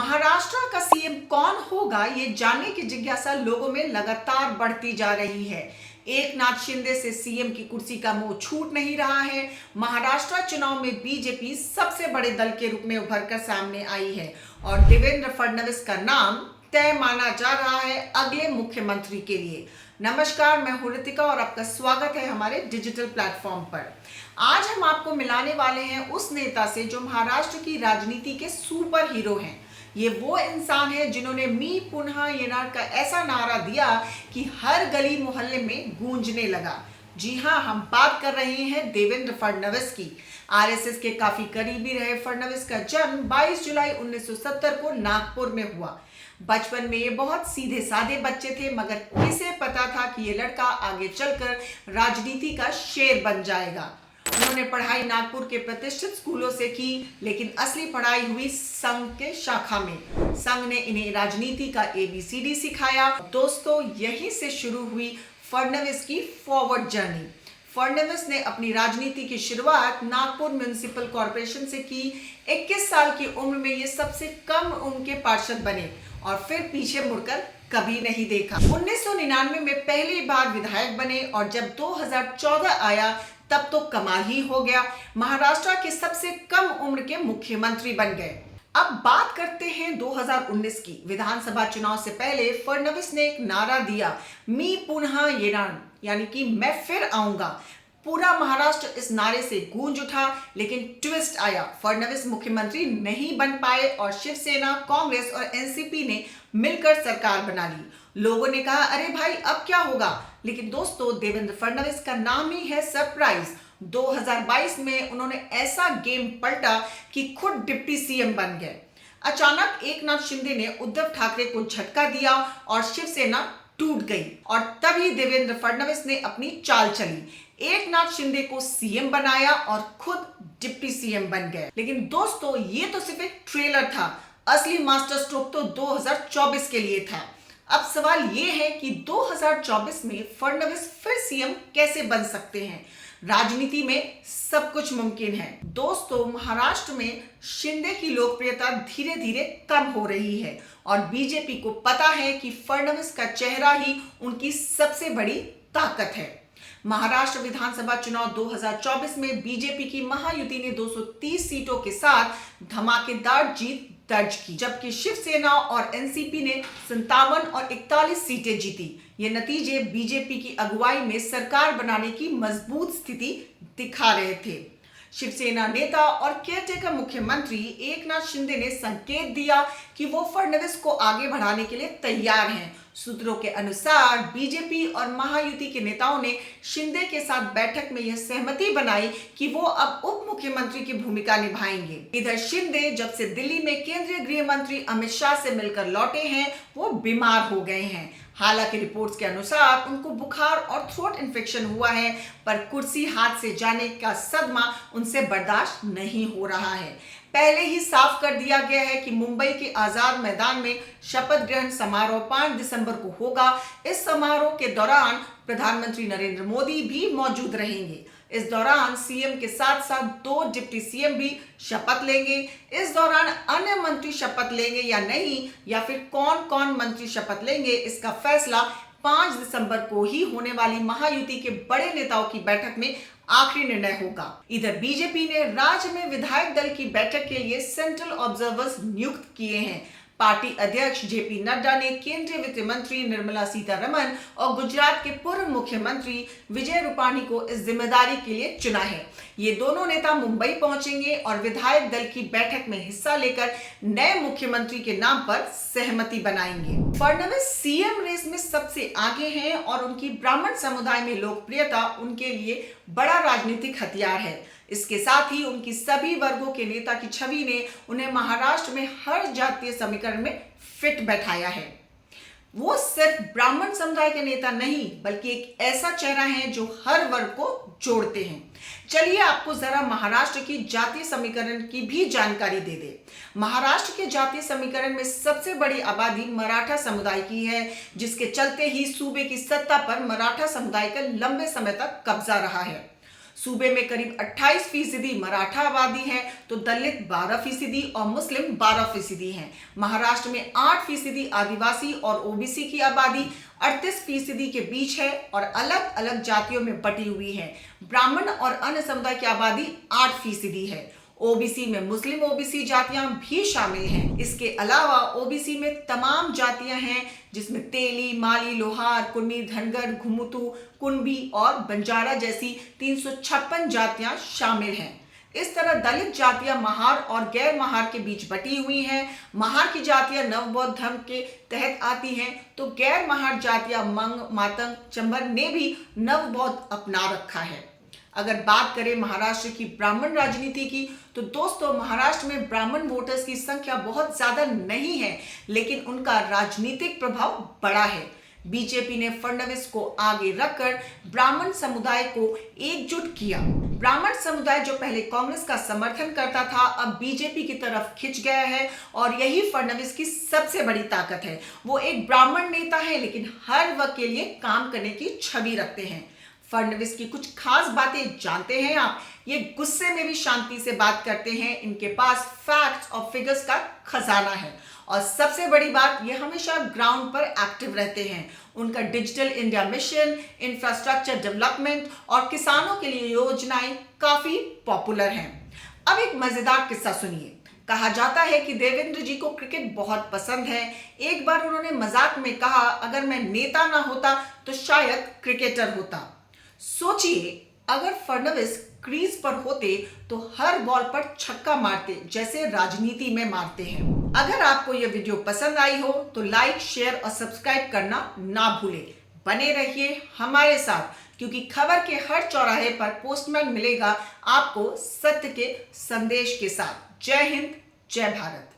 महाराष्ट्र का सीएम कौन होगा, ये जानने की जिज्ञासा लोगों में लगातार बढ़ती जा रही है। एकनाथ शिंदे से सीएम की कुर्सी का मोह छूट नहीं रहा है। महाराष्ट्र चुनाव में बीजेपी सबसे बड़े दल के रूप में उभरकर सामने आई है और देवेंद्र फडणवीस का नाम तय माना जा रहा है अगले मुख्यमंत्री के लिए। नमस्कार, मैं हूं रितिका और आपका स्वागत है हमारे डिजिटल प्लेटफॉर्म पर। आज हम आपको मिलाने वाले हैं उस नेता से जो महाराष्ट्र की राजनीति के सुपर हीरो हैं। ये वो इंसान है जिन्होंने मी पुनः येनार का ऐसा नारा दिया कि हर गली मोहल्ले में गूंजने लगा। जी हाँ, हम बात कर रहे हैं देवेंद्र फडणवीस की। आरएसएस के काफी करीबी रहे फडणवीस का जन्म 22 जुलाई 1970 को नागपुर में हुआ। बचपन में ये बहुत सीधे साधे बच्चे थे, मगर किसे पता था कि ये लड़का आगे चलकर राजनीति का शेर बन जाएगा। उन्होंने पढ़ाई नागपुर के प्रतिष्ठित स्कूलों से की, लेकिन असली पढ़ाई हुई संघ के शाखा में। संघ ने इन्हें राजनीति का ABCD सिखाया। दोस्तों, यहीं से शुरू हुई फडणवीस की फॉरवर्ड जर्नी। फडणवीस ने अपनी राजनीति की शुरुआत नागपुर म्युनिसिपल कॉर्पोरेशन से की। 21 साल की उम्र में ये सबसे कम उम्र के पार्षद बने और फिर पीछे मुड़कर कभी नहीं देखा। 1999 में पहली बार विधायक बने और जब 2014 आया तब तो कमाल ही हो गया। महाराष्ट्र के सबसे कम उम्र के मुख्यमंत्री बन गए। अब बात करते हैं 2019 की। विधानसभा चुनाव से पहले फडणवीस ने एक नारा दिया, मी पुनः येणार, यानी कि मैं फिर आऊंगा। पूरा महाराष्ट्र इस नारे से गूंज उठा, लेकिन ट्विस्ट आया। फडणवीस मुख्यमंत्री नहीं बन पाए और शिवसेना, कांग्रेस और एनसीपी ने मिलकर सरकार बना ली। लोगों ने कहा, अरे भाई अब क्या होगा? लेकिन दोस्तों, देवेंद्र फडणवीस का नाम ही है सरप्राइज। 2022 में उन्होंने ऐसा गेम पलटा कि खुद डिप्टी सीएम बन गए। अचानक एकनाथ शिंदे ने उद्धव ठाकरे को झटका दिया और शिवसेना टूट गई और तभी देवेंद्र फडणवीस ने अपनी चाल चली। एकनाथ शिंदे को सीएम बनाया और खुद डिप्टी सीएम बन गए। लेकिन दोस्तों, ये तो सिर्फ एक ट्रेलर था। असली मास्टर स्ट्रोक तो 2024 के लिए था। अब सवाल ये है कि 2024 में फडणवीस फिर सीएम कैसे बन सकते हैं? राजनीति में सब कुछ मुमकिन है। दोस्तों, महाराष्ट्र में शिंदे की लोकप्रियता धीरे धीरे कम हो रही है और बीजेपी को पता है कि फडणवीस का चेहरा ही उनकी सबसे बड़ी ताकत है। महाराष्ट्र विधानसभा चुनाव 2024 में बीजेपी की महायुति ने 230 सीटों के साथ धमाकेदार जीत दर्ज की, जबकि शिवसेना और एनसीपी ने 57 और 41 सीटें जीती। ये नतीजे बीजेपी की अगुवाई में सरकार बनाने की मजबूत स्थिति दिखा रहे थे। शिवसेना नेता और केयरटेकर मुख्यमंत्री एकनाथ शिंदे ने संकेत दिया कि वो फडणवीस को आगे बढ़ाने के लिए तैयार हैं। सूत्रों के अनुसार बीजेपी और महायुति के नेताओं ने शिंदे के साथ बैठक में यह सहमति बनाई कि वो अब उप मुख्यमंत्री की भूमिका निभाएंगे। इधर शिंदे जब से दिल्ली में केंद्रीय गृह मंत्री अमित शाह से मिलकर लौटे हैं, वो बीमार हो गए हैं। हालांकि रिपोर्ट्स के अनुसार उनको बुखार और थ्रोट इन्फेक्शन हुआ है, पर कुर्सी हाथ से जाने का सदमा उनसे बर्दाश्त नहीं हो रहा है। पहले ही साफ कर दिया गया है कि मुंबई के आजाद मैदान में शपथ ग्रहण समारोह 5 दिसंबर को होगा। इस समारोह के दौरान प्रधानमंत्री नरेंद्र मोदी भी मौजूद रहेंगे। इस दौरान सीएम के साथ साथ 2 डिप्टी सीएम भी शपथ लेंगे। इस दौरान अन्य मंत्री शपथ लेंगे या नहीं, या फिर कौन कौन मंत्री शपथ लेंगे, इसका फैसला 5 दिसंबर को ही होने वाली महायुति के बड़े नेताओं की बैठक में आखिरी निर्णय होगा। इधर बीजेपी ने राज्य में विधायक दल की बैठक के लिए सेंट्रल ऑब्जर्वर्स नियुक्त किए हैं। पार्टी अध्यक्ष जेपी नड्डा ने केंद्रीय वित्त मंत्री निर्मला सीतारमण और गुजरात के पूर्व मुख्यमंत्री विजय रूपाणी को इस जिम्मेदारी के लिए चुना है। ये दोनों नेता मुंबई पहुंचेंगे और विधायक दल की बैठक में हिस्सा लेकर नए मुख्यमंत्री के नाम पर सहमति बनाएंगे। फडणवीस सीएम रेस में सबसे आगे हैं और उनकी ब्राह्मण समुदाय में लोकप्रियता उनके लिए बड़ा राजनीतिक हथियार है। इसके साथ ही उनकी सभी वर्गों के नेता की छवि ने उन्हें महाराष्ट्र में हर जातीय समीकरण में फिट बैठाया है। वो सिर्फ ब्राह्मण समुदाय के नेता नहीं, बल्कि एक ऐसा चेहरा है जो हर वर्ग को जोड़ते हैं। चलिए आपको जरा महाराष्ट्र की जातीय समीकरण की भी जानकारी दे दे। महाराष्ट्र के जातीय समीकरण में सबसे बड़ी आबादी मराठा समुदाय की है, जिसके चलते ही सूबे की सत्ता पर मराठा समुदाय का लंबे समय तक कब्जा रहा है। सूबे में करीब 28% मराठा आबादी है, तो दलित 12% और मुस्लिम 12% हैं। महाराष्ट्र में 8% आदिवासी और ओबीसी की आबादी 38% के बीच है और अलग अलग जातियों में बटी हुई है। ब्राह्मण और अन्य समुदाय की आबादी 8% है। ओबीसी में मुस्लिम ओबीसी जातियां भी शामिल हैं। इसके अलावा ओबीसी में तमाम जातियां हैं, जिसमें तेली, माली, लोहार, कुन्नी, धनगर, घुमुतु, कुणबी और बंजारा जैसी 356 जातियां शामिल हैं। इस तरह दलित जातियां महार और गैर महार के बीच बटी हुई हैं। महार की जातियां नवबौद्ध धर्म के तहत आती हैं, तो गैर महार जातियां मंग, मातंग, चंबर ने भी नवबौद्ध अपना रखा है। अगर बात करें महाराष्ट्र की ब्राह्मण राजनीति की, तो दोस्तों महाराष्ट्र में ब्राह्मण वोटर्स की संख्या बहुत ज्यादा नहीं है, लेकिन उनका राजनीतिक प्रभाव बड़ा है। बीजेपी ने फडणवीस को आगे रखकर ब्राह्मण समुदाय को एकजुट किया। ब्राह्मण समुदाय जो पहले कांग्रेस का समर्थन करता था, अब बीजेपी की तरफ खिंच गया है और यही फडणवीस की सबसे बड़ी ताकत है। वो एक ब्राह्मण नेता है, लेकिन हर वर्ग के लिए काम करने की छवि रखते हैं। फडणवीस की कुछ खास बातें जानते हैं आप? ये गुस्से में भी शांति से बात करते हैं। इनके पास फैक्ट्स और फिगर्स का खजाना है और सबसे बड़ी बात, ये हमेशा ग्राउंड पर एक्टिव रहते हैं। उनका digital India mission, infrastructure development और किसानों के लिए योजनाएं काफी पॉपुलर हैं। अब एक मजेदार किस्सा सुनिए। कहा जाता है कि देवेंद्र जी को क्रिकेट बहुत पसंद है। एक बार उन्होंने मजाक में कहा, अगर मैं नेता ना होता तो शायद क्रिकेटर होता। सोचिए, अगर फडणवीस क्रीज पर होते तो हर बॉल पर छक्का मारते, जैसे राजनीति में मारते हैं। अगर आपको यह वीडियो पसंद आई हो तो लाइक, शेयर और सब्सक्राइब करना ना भूलें। बने रहिए हमारे साथ, क्योंकि खबर के हर चौराहे पर पोस्टमैन मिलेगा आपको सत्य के संदेश के साथ। जय हिंद, जय भारत।